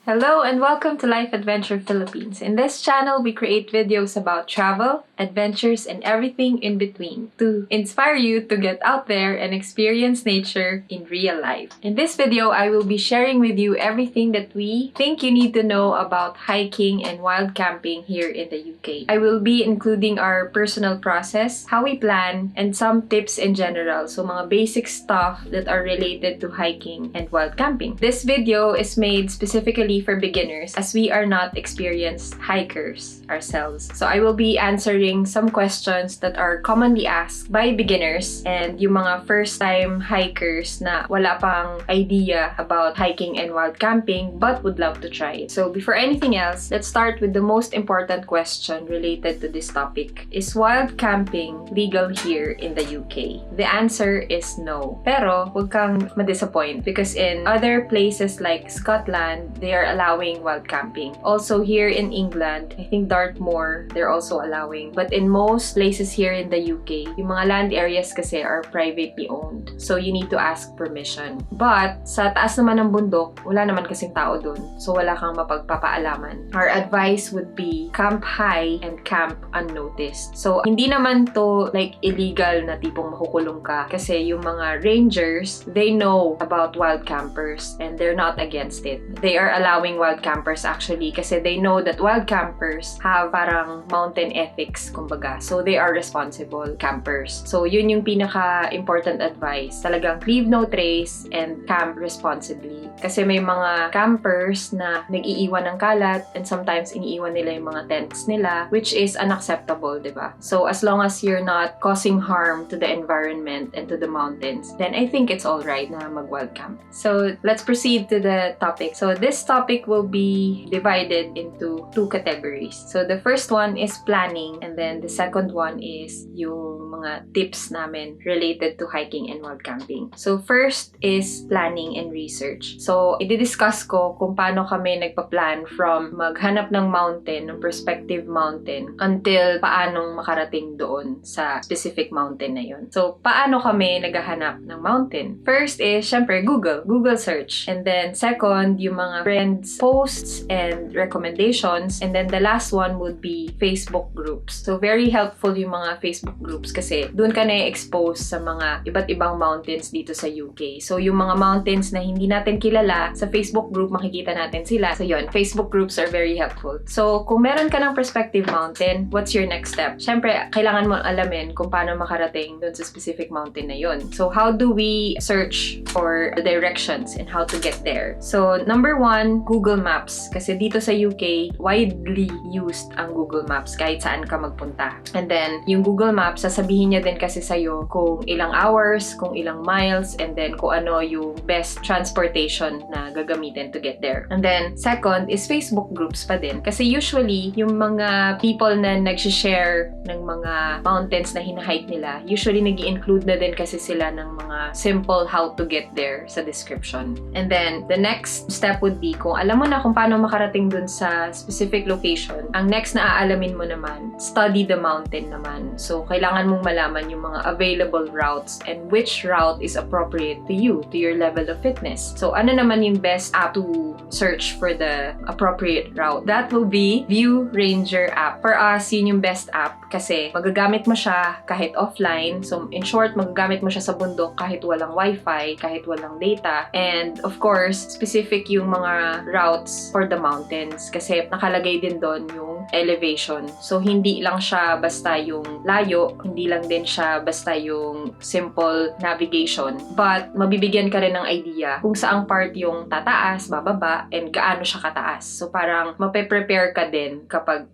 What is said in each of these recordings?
Hello and welcome to Life Adventure Philippines. In this channel, we create videos about travel, adventures, and everything in between to inspire you to get out there and experience nature in real life. In this video, I will be sharing with you everything that we think you need to know about hiking and wild camping here in the UK. I will be including our personal process, how we plan, and some tips in general. So mga basic stuff that are related to hiking and wild camping. This video is made specifically for beginners as we are not experienced hikers ourselves. So I will be answering some questions that are commonly asked by beginners and yung mga first-time hikers na wala pang idea about hiking and wild camping but would love to try it. So before anything else, let's start with the most important question related to this topic. Is wild camping legal here in the UK? The answer is no. Pero huwag kang ma-disappoint because in other places like Scotland, they are allowing wild camping. Also here in England, I think Dartmoor, they're also allowing. But in most places here in the UK, yung mga land areas kasi are privately owned. So you need to ask permission. But sa taas naman ng bundok, wala naman kasing tao dun. So wala kang mapagpapaalaman. Our advice would be camp high and camp unnoticed. So hindi naman to like illegal na tipong makukulong ka kasi yung mga rangers, they know about wild campers and they're not against it. They are allowing wild campers actually kasi they know that wild campers have parang mountain ethics kumbaga. So they are responsible campers. So yun yung pinaka-important advice. Talagang leave no trace and camp responsibly. Kasi may mga campers na nag-iiwan ng kalat and sometimes iniiwan nila yung mga tents nila which is unacceptable, di ba? So as long as you're not causing harm to the environment and to the mountains, then I think it's alright na mag-wild camp. So let's proceed to the topic. So this topic will be divided into two categories. So the first one is planning and then the second one is yung mga tips namin related to hiking and wild camping. So first is planning and research. So i-discuss ko kung paano kami nagpa-plan from maghanap ng mountain, ng prospective mountain, until paanong makarating doon sa specific mountain na yun. So paano kami naghahanap ng mountain? First is, syempre, Google search. And then second, yung mga friends posts and recommendations. And then the last one would be Facebook groups. So very helpful yung mga Facebook groups kasi doon ka na-expose sa mga iba't ibang mountains dito sa UK. So yung mga mountains na hindi natin kilala, sa Facebook group makikita natin sila. So yun, Facebook groups are very helpful. So kung meron ka ng prospective mountain, what's your next step? Syempre, kailangan mo alamin kung paano makarating doon sa specific mountain na yun. So how do we search for the directions and how to get there? So number one, Google Maps. Kasi dito sa UK, widely used ang Google Maps kahit saan ka magpunta. And then, yung Google Maps, sasabihin niya din kasi sa'yo kung ilang hours, kung ilang miles, and then kung ano yung best transportation na gagamitin to get there. And then, second is Facebook groups pa din. Kasi usually, yung mga people na nag-share ng mga mountains na hinahike nila, usually nag-i-include na din kasi sila ng mga simple how to get there sa description. And then, the next step would be, kung alam mo na kung paano makarating dun sa specific location, ang next na aalamin mo naman, study the mountain naman. So, kailangan mong malaman yung mga available routes and which route is appropriate to you, to your level of fitness. So, ano naman yung best app to search for the appropriate route? That will be View Ranger app. For us, yun yung best app kasi magagamit mo siya kahit offline. So, in short, magagamit mo siya sa bundok kahit walang wifi, kahit walang data. And, of course, specific yung mga routes for the mountains kasi nakalagay din doon yung elevation. So, hindi lang siya basta yung layo, hindi lang din siya basta yung simple navigation. But, mabibigyan ka rin ng idea kung saang part yung tataas, bababa, and gaano siya kataas. So, parang mape-prepare ka din kapag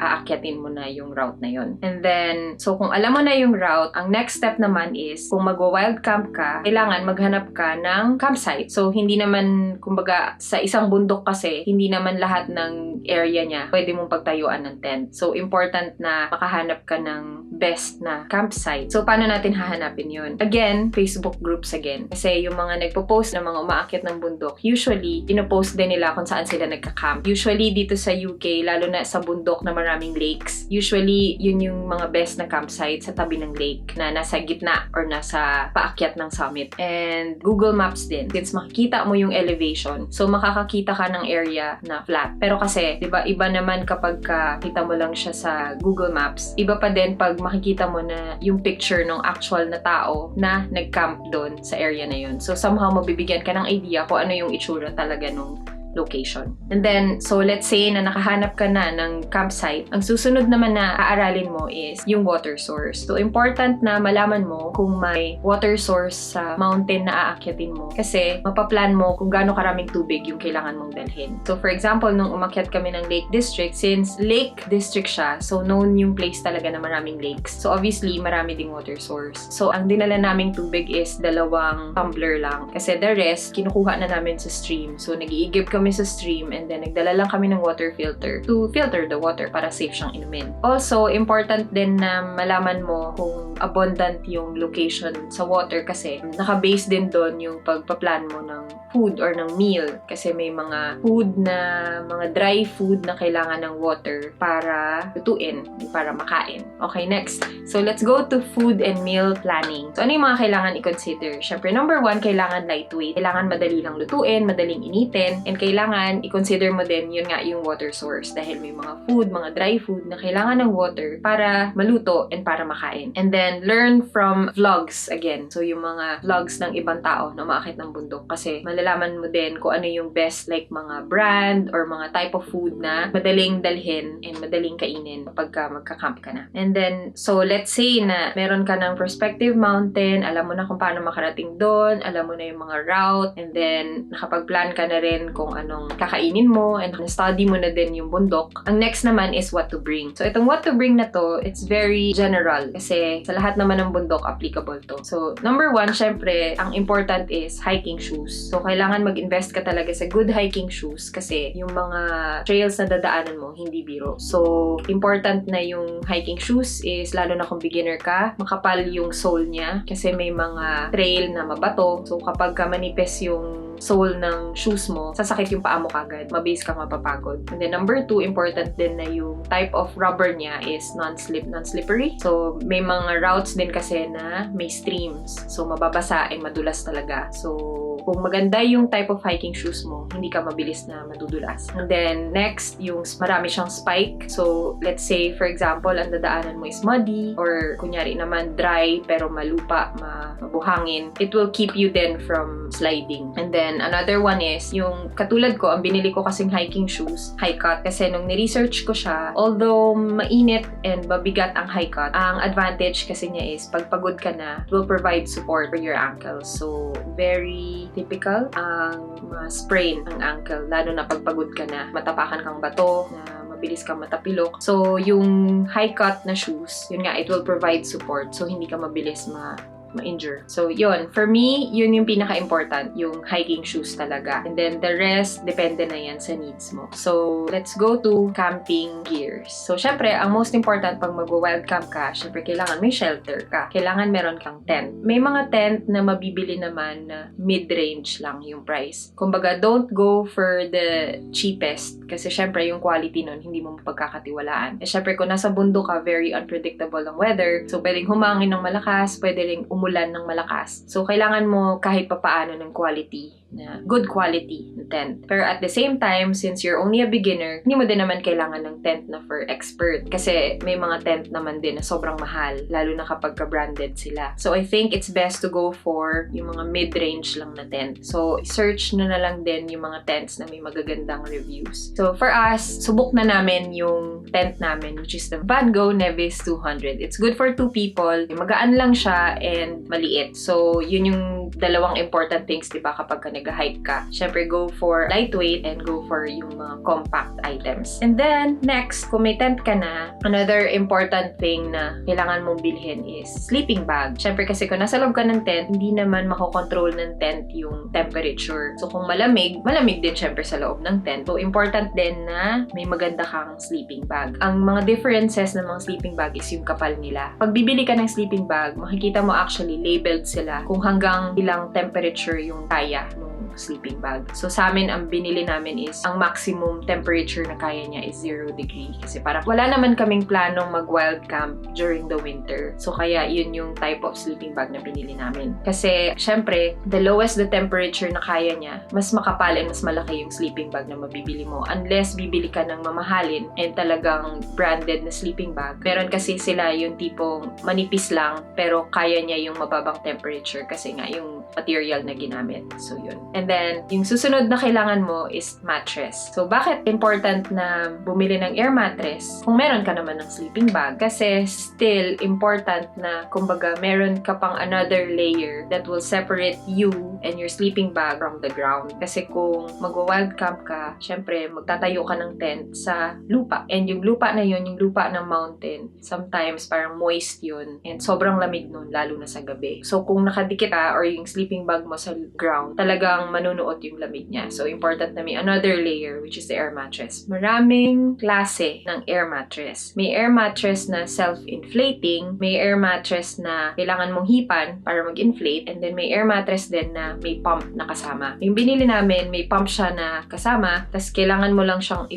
aakyatin mo na yung route na yun. And then, so kung alam mo na yung route, ang next step naman is, kung mag-wild camp ka, kailangan maghanap ka ng campsite. So, hindi naman, kumbaga, sa isang bundok kasi, hindi naman lahat ng area niya pwede mong pagtayuan ng tent. So, important na makahanap ka ng best na campsite. So, paano natin hahanapin yun? Again, Facebook groups again. Kasi yung mga nagpo-post na mga umaakyat ng bundok, usually, pinopost din nila kung saan sila nagka-camp. Usually, dito sa UK, lalo na sa bundok na maraming lakes, usually, yun yung mga best na campsite sa tabi ng lake na nasa gitna or nasa paakyat ng summit. And Google Maps din. Since makikita mo yung elevation, so makakakita ka ng area na flat. Pero kasi, di ba, iba naman kapag kita mo lang siya sa Google Maps, iba pa din pag makikita mo na yung picture ng actual na tao na nag-camp doon sa area na yun. So somehow mabibigyan ka ng idea kung ano yung itsura talaga nung location. And then, so let's say na nakahanap ka na ng campsite, ang susunod naman na aaralin mo is yung water source. So, important na malaman mo kung may water source sa mountain na aakyatin mo. Kasi, mapaplan mo kung gaano karaming tubig yung kailangan mong dalhin. So, for example, nung umakyat kami ng Lake District, since Lake District siya, so known yung place talaga na maraming lakes. So, obviously, marami ding water source. So, ang dinala naming tubig is 2 tumbler lang. Kasi the rest, kinukuha na namin sa stream. So, nag-iigib kami sa stream and then nagdala lang kami ng water filter to filter the water para safe siyang inumin. Also, important din na malaman mo kung abundant yung location sa water kasi naka-base din doon yung pagpa-plan mo ng food or ng meal kasi may mga food na mga dry food na kailangan ng water para lutuin, para makain. Okay, next. So, let's go to food and meal planning. So, ano yung mga kailangan i-consider? Syempre, number 1, kailangan lightweight. Kailangan madali lang lutuin, madaling initin, and kailangan i-consider mo din yun nga yung water source dahil may mga food, mga dry food na kailangan ng water para maluto and para makain. And then, learn from vlogs again. So, yung mga vlogs ng ibang tao na umaakit ng bundok kasi malalaman mo din kung ano yung best like mga brand or mga type of food na madaling dalhin and madaling kainin kapag magka-camp ka na. And then, so let's say na meron ka ng prospective mountain, alam mo na kung paano makarating doon, alam mo na yung mga route, and then nakapag-plan ka na rin kung anong kakainin mo and study mo na din yung bundok. Ang next naman is what to bring. So, itong what to bring na to, it's very general kasi sa lahat naman ng bundok applicable to. So, number 1, syempre, ang important is hiking shoes. So, kailangan mag-invest ka talaga sa good hiking shoes kasi yung mga trails na dadaanan mo, hindi biro. So, important na yung hiking shoes is lalo na kung beginner ka, makapal yung sole niya kasi may mga trail na mabato. So, kapag manipis yung sole ng shoes mo, sasakit yung paa mo kagad. Mabilis ka mapapagod. And then number 2, important din na yung type of rubber niya is non-slippery. So, may mga routes din kasi na may streams. So, mababasa and madulas talaga. So, kung maganda yung type of hiking shoes mo, hindi ka mabilis na madudulas. And then, next, yung marami siyang spike. So, let's say, for example, ang dadaanan mo is muddy or kunyari naman dry pero malupa, mabuhangin. It will keep you then from sliding. And then, another one is, yung katulad ko, ang binili ko kasing hiking shoes, high cut. Kasi nung ni-research ko siya, although mainit and mabigat ang high cut, ang advantage kasi niya is, pag pagod ka na, it will provide support for your ankles. So, very typical ang sprain ang ankle, lalo na pag pagod ka na, matapakan kang bato, na mabilis kang matapilok. So, yung high cut na shoes, yun nga, it will provide support. So, hindi ka mabilis ma-injure. So, yun. For me, yun yung pinaka-important, yung hiking shoes talaga. And then, the rest, depende na yan sa needs mo. So, let's go to camping gears. So, syempre, ang most important pag mag-wild camp ka, syempre, kailangan may shelter ka. Kailangan meron kang tent. May mga tent na mabibili naman na mid-range lang yung price. Kumbaga, don't go for the cheapest kasi syempre, yung quality nun, hindi mo mapagkakatiwalaan. Eh, syempre, kung nasa bundok ka, very unpredictable ang weather. So, pwedeng humangin ng malakas, pwede ring umulan ng malakas. So, kailangan mo kahit papaano ng quality, na good quality na tent. Pero at the same time, since you're only a beginner, hindi mo din naman kailangan ng tent na for expert. Kasi may mga tent naman din na sobrang mahal, lalo na kapag ka-branded sila. So, I think it's best to go for yung mga mid-range lang na tent. So, search na lang din yung mga tents na may magagandang reviews. So, for us, subok na namin yung tent namin, which is the Van Gogh Nevis 200. It's good for 2 people. Magaan lang siya and maliit. So, yun yung dalawang important things, diba, kapag ka nag-hike ka. Syempre, go for lightweight and go for yung mga compact items. And then, next, kung may tent ka na, another important thing na kailangan mong bilhin is sleeping bag. Syempre, kasi kung nasa loob ka ng tent, hindi naman makokontrol ng tent yung temperature. So, kung malamig din syempre sa loob ng tent. So, important din na may maganda kang sleeping bag. Ang mga differences ng mga sleeping bag is yung kapal nila. Pag bibili ka ng sleeping bag, makikita mo actually labeled sila kung hanggang ilang temperature yung kaya ng sleeping bag. So, sa amin, ang binili namin is, ang maximum temperature na kaya niya is 0 degree. Kasi parang wala naman kaming planong mag-wild camp during the winter. So, kaya yun yung type of sleeping bag na binili namin. Kasi, syempre, the lowest the temperature na kaya niya, mas makapal and mas malaki yung sleeping bag na mabibili mo. Unless bibili ka ng mamahalin and talagang branded na sleeping bag. Meron kasi sila yung tipong manipis lang, pero kaya niya yung mababang temperature kasi nga yung material na ginamit. So, yun. And then, yung susunod na kailangan mo is mattress. So, bakit important na bumili ng air mattress kung meron ka naman ng sleeping bag? Kasi still important na, kumbaga, meron ka pang another layer that will separate you and your sleeping bag from the ground. Kasi kung mag-wild camp ka, syempre, magtatayo ka ng tent sa lupa. And yung lupa na yun, yung lupa ng mountain, sometimes parang moist yun. And sobrang lamig nun, lalo na sa gabi. So, kung nakadikit ka or yung sleeping bag mo sa ground, talagang manunuot yung lamig niya. So, important na may another layer, which is the air mattress. Maraming klase ng air mattress. May air mattress na self-inflating, may air mattress na kailangan mong hipan para mag-inflate, and then may air mattress din na may pump na kasama. Yung binili namin, may pump siya na kasama, tas kailangan mo lang siyang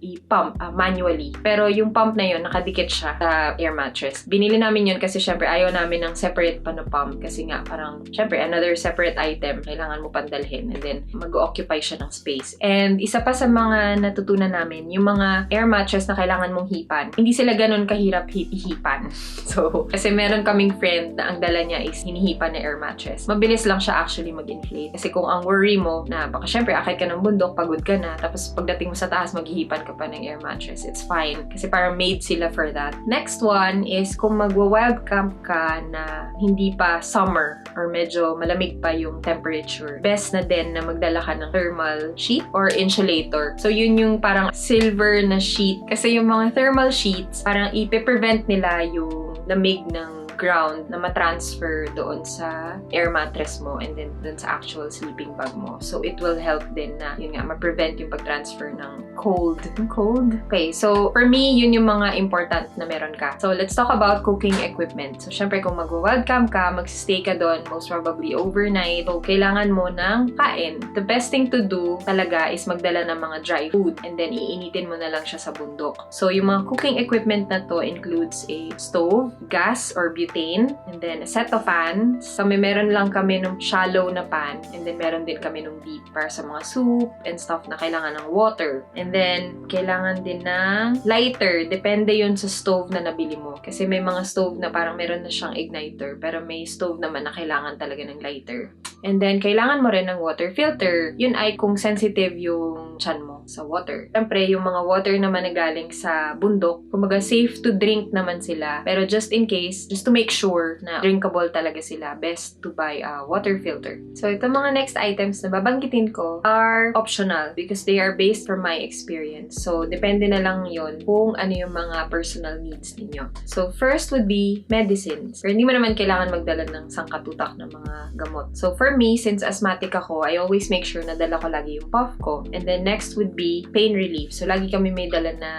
i-pump manually. Pero yung pump na yun, nakadikit siya sa air mattress. Binili namin yun kasi syempre ayaw namin ng separate pa na pump kasi nga parang syempre another separate item kailangan mo pandalhin and then mag-occupy siya ng space. And isa pa sa mga natutunan namin, yung mga air mattress na kailangan mong hipan, hindi sila ganun kahirap hipan. So, kasi meron kaming friend na ang dala niya is hinihipan na air mattress. Mabilis lang siya actually mag-inflate. Kasi kung ang worry mo na baka syempre akit ka ng bundok, pagod ka na, tapos pagdating mo sa taas, maghihipan ka pa ng air mattress. It's fine. Kasi parang made sila for that. Next one is kung magwa-wild camp ka na hindi pa summer or medyo malamig pa yung temperature, best na din na magdala ka ng thermal sheet or insulator. So, yun yung parang silver na sheet. Kasi yung mga thermal sheets, parang ipe-prevent nila yung lamig ng ground na matransfer doon sa air mattress mo and then doon sa actual sleeping bag mo. So, it will help din na, yun nga, ma-prevent yung pag-transfer ng cold. Okay, so, for me, yun yung mga important na meron ka. So, let's talk about cooking equipment. So, syempre, kung mag-wild camp ka, mag-stay ka doon, most probably overnight, so, kailangan mo ng kain. The best thing to do talaga is magdala ng mga dry food and then iinitin mo na lang siya sa bundok. So, yung mga cooking equipment na to includes a stove, gas or butane, and then a set of pans. So, meron lang kami ng shallow na pan, and then meron din kami ng deep para sa mga soup and stuff na kailangan ng water. And then, kailangan din ng lighter. Depende yun sa stove na nabili mo. Kasi may mga stove na parang meron na siyang igniter, pero may stove naman na kailangan talaga ng lighter. And then, kailangan mo rin ng water filter. Yun ay kung sensitive yung tiyan mo sa water. Siyempre, yung mga water naman na galing sa bundok, kumbaga safe to drink naman sila. Pero just in case, just to make sure na drinkable talaga sila, best to buy a water filter. So, itong mga next items na babanggitin ko are optional because they are based from my experience. So, depende na lang yon kung ano yung mga personal needs ninyo. So, first would be medicines. Pero hindi mo naman kailangan magdala ng sangkatutak ng mga gamot. So, for me, since asthmatic ako, I always make sure na dala ko lagi yung puff ko. And then next would be pain relief. So, lagi kami may dala na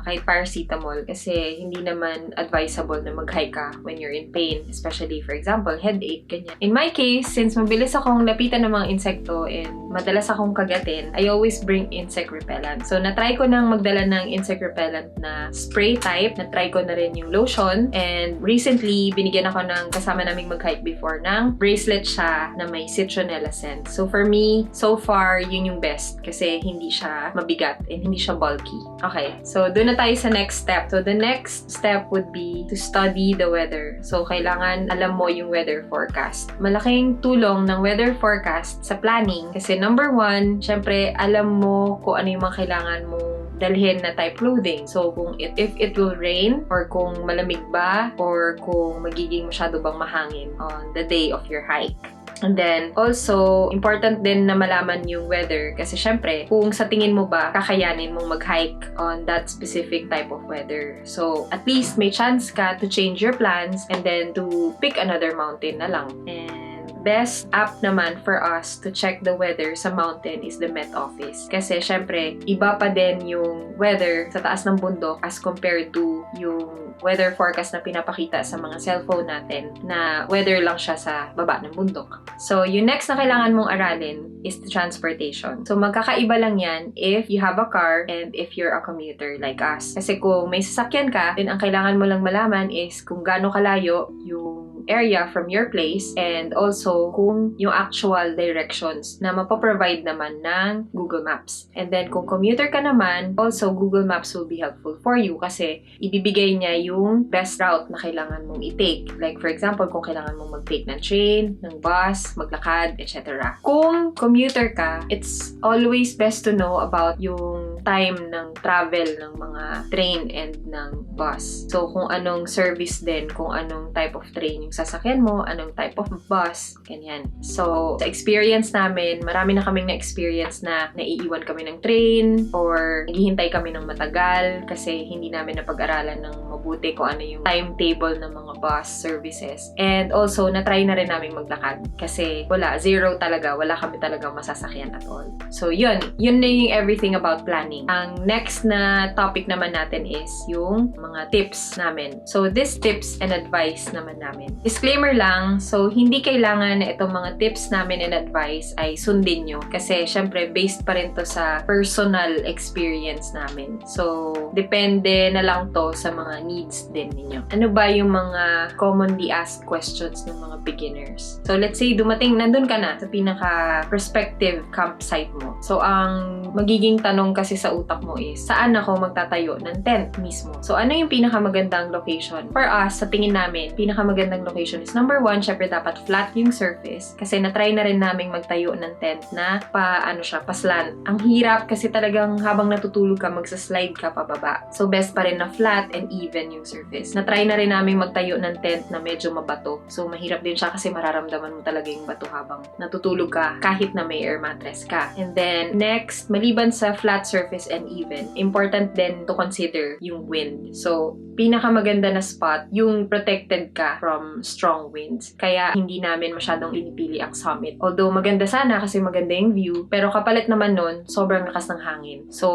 kahit paracetamol kasi hindi naman advisable na mag-hike ka when you're in pain, especially, for example, headache, ganyan. In my case, since mabilis akong lapitan ng mga insekto and madalas akong kagatin, I always bring insect repellent. So, na-try ko nang magdala ng insect repellent na spray type. Na-try ko na rin yung lotion. And recently, binigyan ako ng kasama naming mag-hike before ng bracelet siya na may citronella scent. So, for me, so far, yun yung best kasi hindi siya mabigat and hindi siya bulky. Okay, so doon na tayo sa next step. So, the next step would be to study the weather. So, kailangan alam mo yung weather forecast. Malaking tulong ng weather forecast sa planning kasi number one, syempre, alam mo kung ano yung mga kailangan mong dalhin na type clothing. So, if it will rain or kung malamig ba or kung magiging masyado bang mahangin on the day of your hike. And then, also, important din na malaman yung weather kasi syempre, kung sa tingin mo ba, kakayanin mong mag-hike on that specific type of weather. So, at least may chance ka to change your plans and then to pick another mountain na lang. And best app naman for us to check the weather sa mountain is the Met Office. Kasi syempre, iba pa din yung weather sa taas ng bundok as compared to yung weather forecast na pinapakita sa mga cellphone natin na weather lang siya sa baba ng bundok. So, yung next na kailangan mong aralin is the transportation. So, magkakaiba lang yan if you have a car and if you're a commuter like us. Kasi kung may sasakyan ka, then ang kailangan mo lang malaman is kung gaano kalayo yung area from your place and also kung yung actual directions na mapaprovide naman ng Google Maps. And then kung commuter ka naman, also Google Maps will be helpful for you kasi ibibigay niya yung best route na kailangan mong i-take. Like for example, kung kailangan mong mag-take ng train, ng bus, maglakad, etc. Kung commuter ka, it's always best to know about yung time ng travel ng mga train and ng bus. So kung anong service din, kung anong type of train yung sasakyan mo, anong type of bus, ganyan. So, sa experience namin, marami na kaming na-experience na naiiwan kami ng train or naghihintay kami ng matagal kasi hindi namin napag-aralan ng mabuti kung ano yung timetable ng mga bus services. And also, na-try na rin namin maglakad kasi zero talaga. Wala kami talagang masasakyan at all. So, yun na yung everything about planning. Ang next na topic naman natin is yung mga tips namin. So, these tips and advice naman namin. Disclaimer lang, so hindi kailangan na itong mga tips namin and advice ay sundin nyo. Kasi syempre, based pa rin to sa personal experience namin. So, depende na lang to sa mga needs din ninyo. Ano ba yung mga commonly asked questions ng mga beginners? So, let's say, nandun ka na sa pinaka-prospective campsite mo. So, ang magiging tanong kasi sa utak mo is, saan ako magtatayo ng tent mismo? So, ano yung pinakamagandang location? For us, sa tingin namin, pinakamagandang location is number one, syempre dapat flat yung surface. Kasi na-try na rin naming magtayo ng tent na paslant. Ang hirap kasi talagang habang natutulog ka, magsaslide ka pababa. So, best pa rin na flat and even yung surface. Na-try na rin naming magtayo ng tent na medyo mabato. So, mahirap din siya kasi mararamdaman mo talaga yung bato habang natutulog ka kahit na may air mattress ka. And then, next, maliban sa flat surface and even, important din to consider yung wind. So, pinakamaganda na spot, yung protected ka from strong winds. Kaya hindi namin masyadong pinipili ang summit. Although maganda sana kasi maganda yung view, pero kapalit naman nun, sobrang lakas ng hangin. So,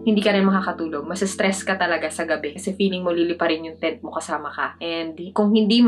hindi ka rin makakatulog. Mas-stress ka talaga sa gabi kasi feeling mo liliparin yung tent mo kasama ka. And kung hindi,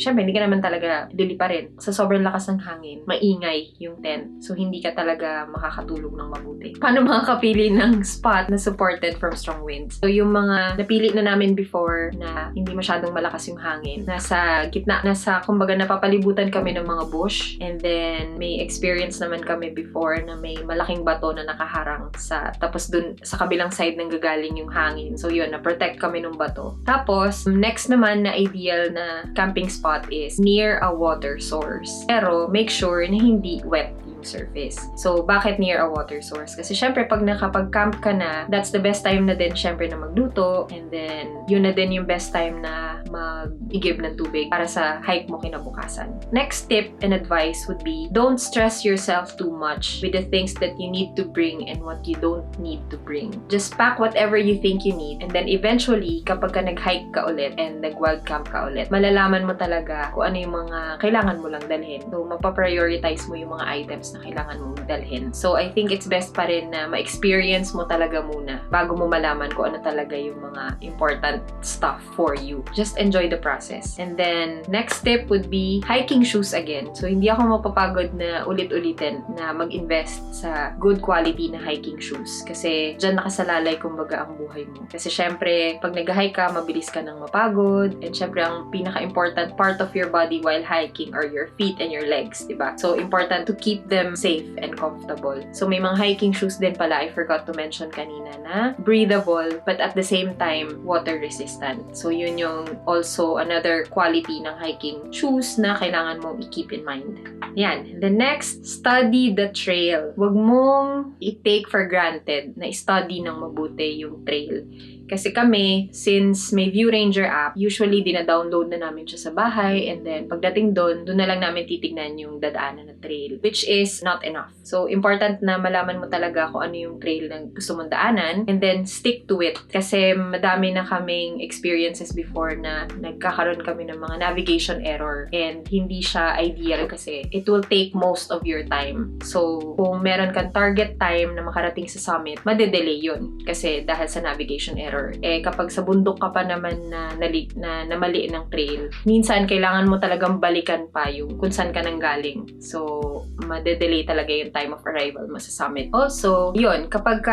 syempre hindi ka naman talaga liliparin. Sa sobrang lakas ng hangin, maingay yung tent. So, hindi ka talaga makakatulog ng mabuti. Paano makakapili ng spot na supported from strong winds? So, yung mga napili na namin before na hindi masyadong malakas yung hangin, nasa gitna, kumbaga napapalibutan kami ng mga bush, and then may experience naman kami before na may malaking bato na nakaharang tapos dun sa kabilang side nang gagaling yung hangin. So yun, na-protect kami ng bato. Tapos, next naman na ideal na camping spot is near a water source. Pero make sure na hindi wet surface. So, bakit near a water source? Kasi syempre, pag nakapag-camp ka na, that's the best time na din syempre na magluto, and then yun na din yung best time na mag-igib ng tubig para sa hike mo kinabukasan. Next tip and advice would be, don't stress yourself too much with the things that you need to bring and what you don't need to bring. Just pack whatever you think you need, and then eventually, kapag ka nag-hike ka ulit and nag-wild camp ka ulit, malalaman mo talaga kung ano yung mga kailangan mo lang dalhin. So, mapaprioritize mo yung mga items na kailangan mong dalhin. So, I think it's best pa rin na ma-experience mo talaga muna bago mo malaman kung ano talaga yung mga important stuff for you. Just enjoy the process. And then, next step would be hiking shoes again. So, hindi ako mapapagod na ulit-ulitin na mag-invest sa good quality na hiking shoes. Kasi, dyan nakasalalay kumbaga ang buhay mo. Kasi, syempre, pag nag-hike ka, mabilis ka nang mapagod. And syempre, ang pinaka-important part of your body while hiking are your feet and your legs, diba? So, important to keep them them safe and comfortable. So may mga hiking shoes din pala, I forgot to mention kanina, na breathable but at the same time water resistant. So yun yung also another quality ng hiking shoes na kailangan mong i-keep in mind. Yan. The next, study the trail. Huwag mong i-take for granted na i-study ng mabuti yung trail. Kasi kami, since may View Ranger app, usually dina-download na namin siya sa bahay, and then pagdating doon na lang namin titignan yung dadaanan na trail, which is not enough. So, important na malaman mo talaga kung ano yung trail na gusto mong daanan, and then stick to it. Kasi madami na kaming experiences before na nagkakaroon kami ng mga navigation error, and hindi siya ideal kasi it will take most of your time. So, kung meron kang target time na makarating sa summit, madedelay yun kasi dahil sa navigation error. Kapag sa bundok ka pa naman na mali ng trail, minsan kailangan mo talagang balikan pa yung kung saan ka nang galing. So, madedelay talaga yung time of arrival mo sa summit. Also, yun, kapag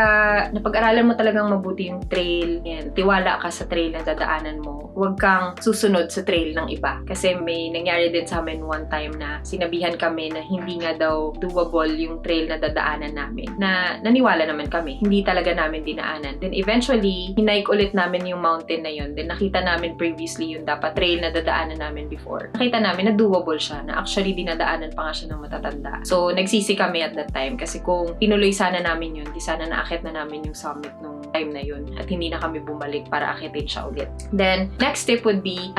napag-aralan mo talagang mabuti yung trail and tiwala ka sa trail na dadaanan mo, huwag kang susunod sa trail ng iba. Kasi may nangyari din sa amin one time na sinabihan kami na hindi nga daw doable yung trail na dadaanan namin. Na naniwala naman kami, hindi talaga namin dinaanan. Then eventually, hinike ulit namin yung mountain na yun. Then nakita namin previously yung dapat trail na dadaanan namin before. Nakita namin na doable siya, na actually dinadaanan pa nga siya ng matatanda. So, nagsisi kami at that time kasi kung tinuloy sana namin yun, di sana naakit na namin yung summit nung time na yun at hindi na kami bumalik para akitin siya ulit. Then, next tip would be,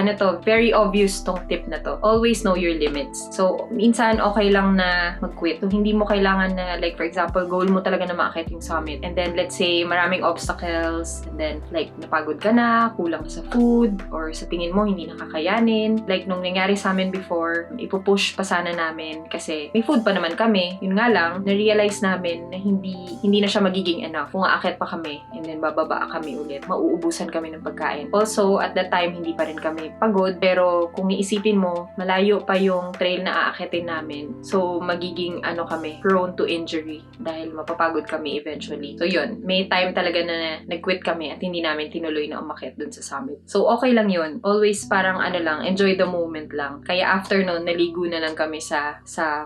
very obvious tong tip na to. Always know your limits. So, minsan okay lang na mag-quit. So, hindi mo kailangan na, like for example, goal mo talaga na maakit yung summit. And then, let's say, maraming obstacles. And then, like, napagod ka na, kulang ka sa food, or sa tingin mo, hindi nakakayanin. Like, nung nangyari sa amin before, ipupush pa sana namin kasi may food pa naman kami. Yun nga lang, na-realize namin na hindi na siya magiging enough. Kung aakit pa kami, and then bababa kami ulit, mauubusan kami ng pagkain. Also, at that time, hindi pa rin kami pagod. Pero, kung iisipin mo, malayo pa yung trail na aakitin namin. So, magiging kami, prone to injury dahil mapapagod kami eventually. So, yun. May time talaga na nag-quit kami at hindi namin tinuloy na umakyat dun sa summit. So, okay lang yun. Always parang enjoy the moment lang. Kaya after nun, naligo na lang kami sa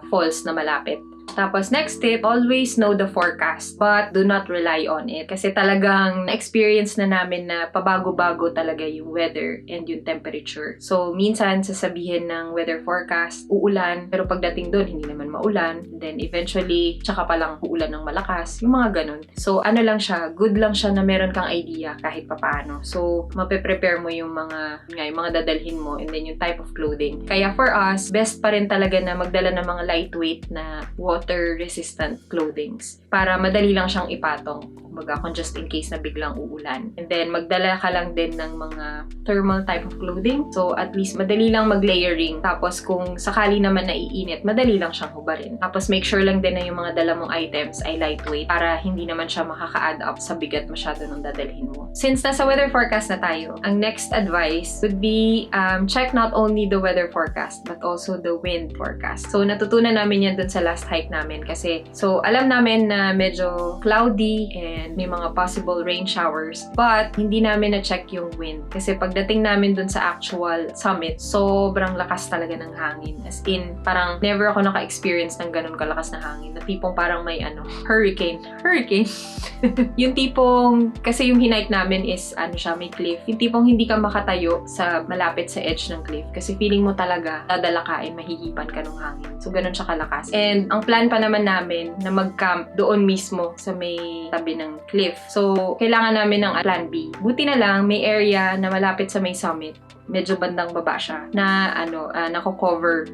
falls na malapit. Tapos, next tip, always know the forecast, but do not rely on it. Kasi talagang na-experience na namin na pabago-bago talaga yung weather and yung temperature. So, minsan, sasabihin ng weather forecast, uulan, pero pagdating doon, hindi naman maulan. And then, eventually, tsaka palang uulan ng malakas, yung mga ganun. So, lang siya, good lang siya na meron kang idea kahit papaano. So, mape-prepare mo yung mga dadalhin mo and then yung type of clothing. Kaya for us, best pa rin talaga na magdala ng mga lightweight na water-resistant clothings para madali lang siyang ipatong. Kumbaga, kung just in case na biglang uulan. And then, magdala ka lang din ng mga thermal type of clothing. So, at least, madali lang mag-layering. Tapos, kung sakali naman naiinit, madali lang siyang hubarin. Tapos, make sure lang din na yung mga dala mong items ay lightweight para hindi naman siya makaka-add up sa bigat masyado nung dadalhin mo. Since nasa weather forecast na tayo, ang next advice would be check not only the weather forecast but also the wind forecast. So, natutunan namin yan dun sa last hike namin kasi alam namin na medyo cloudy and may mga possible rain showers. But, hindi namin na-check yung wind. Kasi pagdating namin dun sa actual summit, sobrang lakas talaga ng hangin. As in, parang never ako naka-experience ng ganun kalakas na hangin. Na tipong parang may hurricane. Yung tipong, kasi yung hinike namin is, may cliff. Yung tipong hindi ka makatayo sa malapit sa edge ng cliff. Kasi feeling mo talaga, dadalakain, mahihipan ka ng hangin. So, ganun siya kalakas. And, ang plan pa naman namin na mag-camp doon mismo sa may tabi ng cliff. So, kailangan namin ng plan B. Buti na lang, may area na malapit sa may summit. Medyo bandang baba siya na nako-cover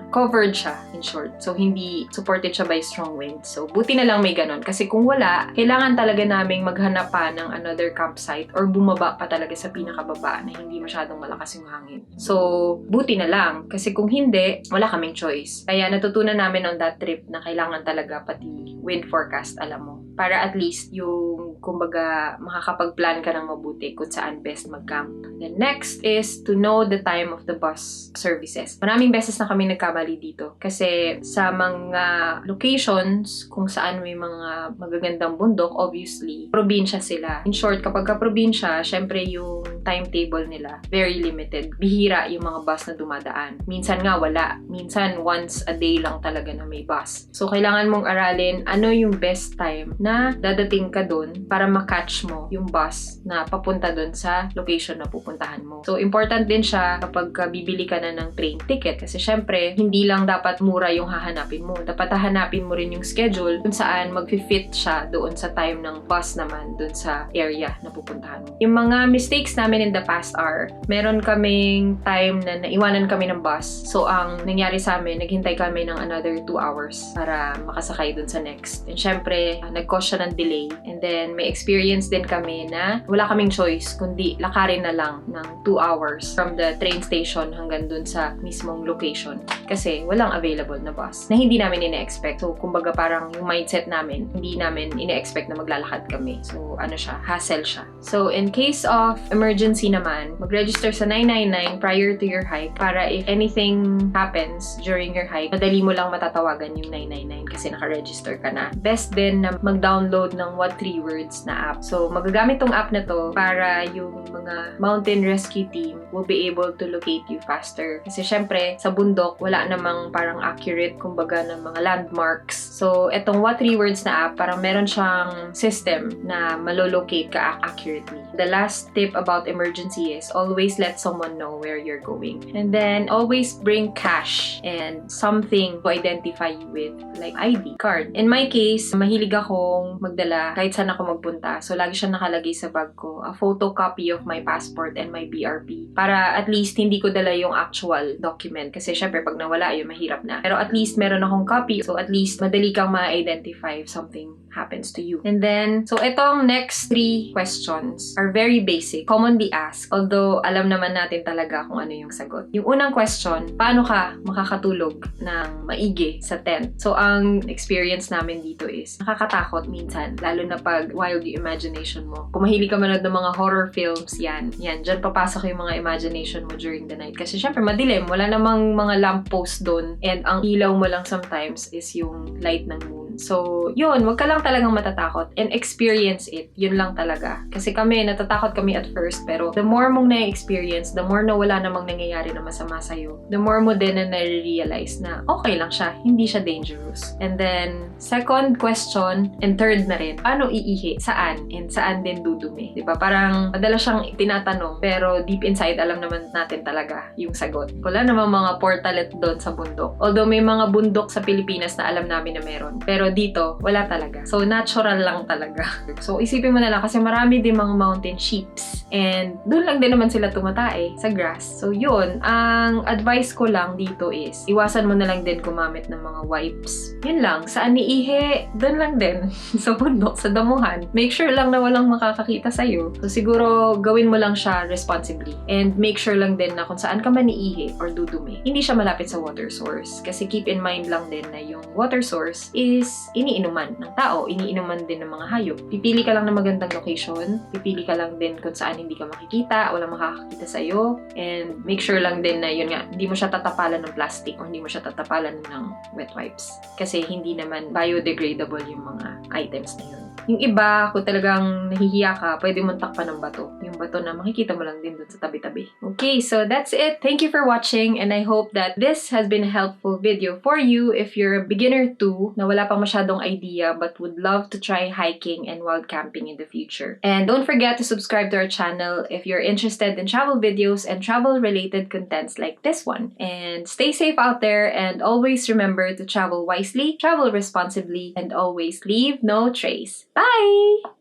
covered siya, in short. So, hindi supported siya by strong winds. So, buti na lang may ganun. Kasi kung wala, kailangan talaga naming maghanap pa ng another campsite or bumaba pa talaga sa pinakababa na hindi masyadong malakas yung hangin. So, buti na lang. Kasi kung hindi, wala kaming choice. Kaya natutunan namin on that trip na kailangan talaga pati wind forecast, alam mo, para at least yung, kumbaga, makakapag-plan ka ng mabuti kung saan best mag-camp. Then next is to know the time of the bus services. Maraming beses na kami nagkamali dito kasi sa mga locations kung saan may mga magagandang bundok, obviously, probinsya sila. In short, kapag ka-probinsya, syempre yung timetable nila, very limited. Bihira yung mga bus na dumadaan. Minsan nga wala. Minsan once a day lang talaga na may bus. So, kailangan mong aralin ano yung best time na dadating ka dun para makatch mo yung bus na papunta dun sa location na pupuntahan mo. So, important din siya kapag bibili ka na ng train ticket kasi syempre, hindi lang dapat mura yung hahanapin mo. Dapat hahanapin mo rin yung schedule kung saan mag-fit siya doon sa time ng bus naman dun sa area na pupuntahan mo. Yung mga mistakes namin in the past are, meron kaming time na naiwanan kami ng bus. So, ang nangyari sa amin, naghintay kami ng another 2 hours para makasakay dun sa next. And syempre, nag-cause siya ng delay. And then, may experience din kami na wala kaming choice, kundi lakarin na lang ng 2 hours from the train station hanggang dun sa mismong location. Kasi walang available na bus na hindi namin ine-expect. So, kumbaga parang yung mindset namin, hindi namin ine-expect na maglalakad kami. So, ano siya, hassle siya. So, in case of emergency naman, mag-register sa 999 prior to your hike para if anything happens during your hike, madali mo lang matatawagan yung 999 kasi naka-register ka na. Best din na mag-download ng What 3 Words na app. So, magagamit tong app na to para yung mga mountain rescue team will be able to locate you faster. Kasi syempre, sa bundok, wala namang parang accurate, kumbaga, ng mga landmarks. So, etong What 3 Words na app, parang meron siyang system na malolocate ka accurately. The last tip about emergency is always let someone know where you're going. And then, always bring cash and something to identify you with, like ID card. In my case, mahilig akong magdala kahit saan ako magpunta. So, lagi siya nakalagay sa bag ko. A photocopy of my passport and my BRP. Para at least hindi ko dala yung actual document. Kasi syempre, pag nawala yun, mahirap na. Pero at least meron akong copy. So, at least madali kang ma-identify if something happens to you. And then, so itong next 3 questions are very basic, commonly asked, although alam naman natin talaga kung ano yung sagot. Yung unang question, paano ka makakatulog ng maigi sa tent? So, ang experience namin dito is, nakakatakot minsan, lalo na pag wild yung imagination mo. Kung mahilig ka manood ng mga horror films, yan, dyan papasok yung mga imagination mo during the night. Kasi syempre, madilim, wala namang mga lamppost doon, and ang ilaw mo lang sometimes is yung light ng moon. So, yun, wag ka lang talagang matatakot and experience it. Yun lang talaga. Kasi kami, natatakot kami at first, pero the more mong na-experience, the more na wala namang nangyayari na masama sa'yo, the more mo din na na-realize na okay lang siya, hindi siya dangerous. And then, second question, and third na rin, paano iihi? Saan? And saan din dudumi? Diba? Parang madalas siyang tinatanong, pero deep inside, alam naman natin talaga yung sagot. Wala namang mga portalet doon sa bundok. Although may mga bundok sa Pilipinas na alam namin na meron. Pero dito, wala talaga. So, natural lang talaga. So, isipin mo na lang kasi marami din mga mountain sheeps. And doon lang din naman sila tumatae sa grass. So, yun. Ang advice ko lang dito is, iwasan mo na lang din gumamit ng mga wipes. Yun lang. Saan iihi? Doon lang din. Sa bundok, sa damuhan. Make sure lang na walang makakakita sa'yo. So, siguro, gawin mo lang siya responsibly. And make sure lang din na kung saan ka man iihi or dudumi, hindi siya malapit sa water source. Kasi keep in mind lang din na yung water source is iniinuman ng tao, iniinuman din ng mga hayop. Pipili ka lang ng magandang location, pipili ka lang din kung saan hindi ka makikita, walang makakakita sa'yo, and make sure lang din na yun nga, hindi mo siya tatapalan ng plastic o hindi mo siya tatapalan ng wet wipes. Kasi hindi naman biodegradable yung mga items na yun. Yung iba, kung talagang nahihiya ka, pwede mong takpan ng bato. Yung bato na makikita mo lang din dun sa tabi-tabi. Okay, so that's it. Thank you for watching, and I hope that this has been a helpful video for you if you're a beginner too, na wala pang masyadong idea but would love to try hiking and wild camping in the future. And don't forget to subscribe to our channel if you're interested in travel videos and travel-related contents like this one. And stay safe out there, and always remember to travel wisely, travel responsibly, and always leave no trace. Bye!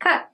Cut!